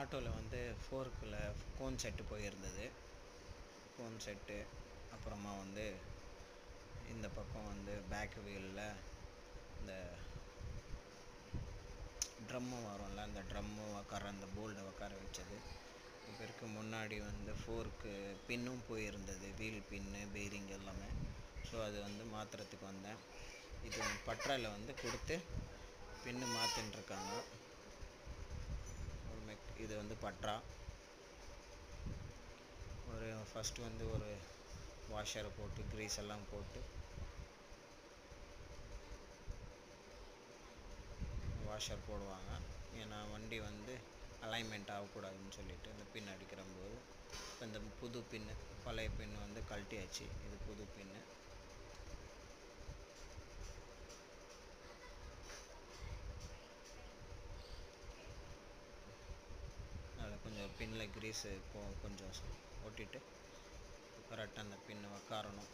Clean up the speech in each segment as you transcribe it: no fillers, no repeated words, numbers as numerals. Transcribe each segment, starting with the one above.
ஆட்டோவில் வந்து ஃபோர்க்கில் cone set போயிருந்தது. கோன் செட்டு அப்புறமா வந்து இந்த பக்கம் வந்து பேக் வீலில் இந்த ட்ரம்மு வரும்ல, அந்த ட்ரம்மு உக்கார அந்த போல்டை உக்கார வச்சது. இதற்கு முன்னாடி வந்து ஃபோர்க்கு பின்னும் போயிருந்தது, வீல் பின்னு பேரிங் எல்லாமே. ஸோ அது வந்து மாற்றுறதுக்கு வந்தேன். இது பட்டறையில் வந்து கொடுத்து பின்னு மாற்றின்ட்ருக்காங்க. இது வந்து பட்ரா. ஃபஸ்ட்டு வந்து ஒரு வாஷரை போட்டு க்ரீஸ் எல்லாம் போட்டு வாஷர் போடுவாங்க. ஏன்னா வண்டி வந்து அலைன்மெண்ட் ஆகக்கூடாதுன்னு சொல்லிவிட்டு இந்த பின் அடிக்கிறம்போது. இப்போ இந்த புது பின்னு, பழைய பின்னு வந்து கழட்டியாச்சு. இது புது பின்னு. அதில் கொஞ்சம் பின்னில் க்ரீஸு கொஞ்சம் ஒட்டிட்டு கரெக்டாக அந்த பின்னு உக்காரணும்.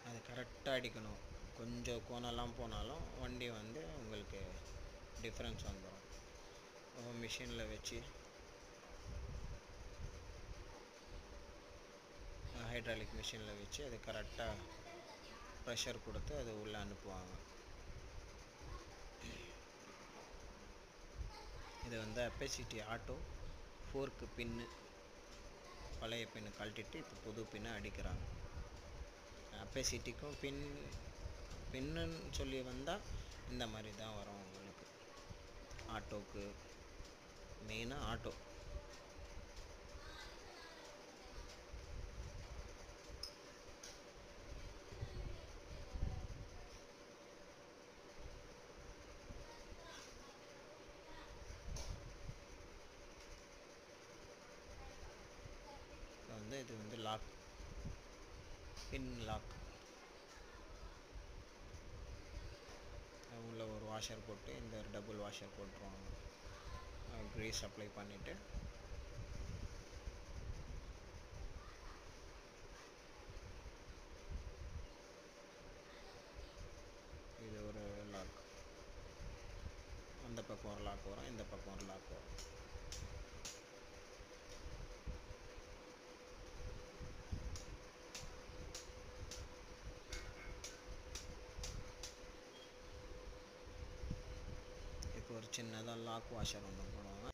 அது கரெக்டாக அடிக்கணும். கொஞ்சம் கோணெல்லாம் போனாலும் வண்டி வந்து உங்களுக்கு டிஃப்ரென்ஸ் வந்துடும். மிஷினில் வச்சு ஹைட்ராலிக் மிஷினில் வச்சு அது கரெக்டாக ப்ரெஷர் கொடுத்து அது உள்ளே அனுப்புவாங்க. இது வந்து அப்பேசிட்டி ஆட்டோ ஃபோர்க்கு பின்னு, பழைய பின்னு கழட்டிட்டு இப்போ புது பின்னை அடிக்கிறாங்க. அப்பேசிட்டிக்கும் பின்னுன்னு சொல்லி வந்தால் இந்த மாதிரி தான் வரும் உங்களுக்கு. ஆட்டோவுக்கு மெயினாக ஆட்டோ வந்து இது வந்து லாக், பின் லாக். உள்ள ஒரு வாஷர் போட்டு இந்த ஒரு டபுள் வாஷர் போட்டுருவாங்க. க்ரீஸ் அப்ளை பண்ணிவிட்டு இது ஒரு லாக். அந்த பக்கம் ஒரு லாக் வரும், இந்த பக்கம் ஒரு லாக் வரும். இப்போ ஒரு சின்னதாக லாக் வாஷர் ஒன்று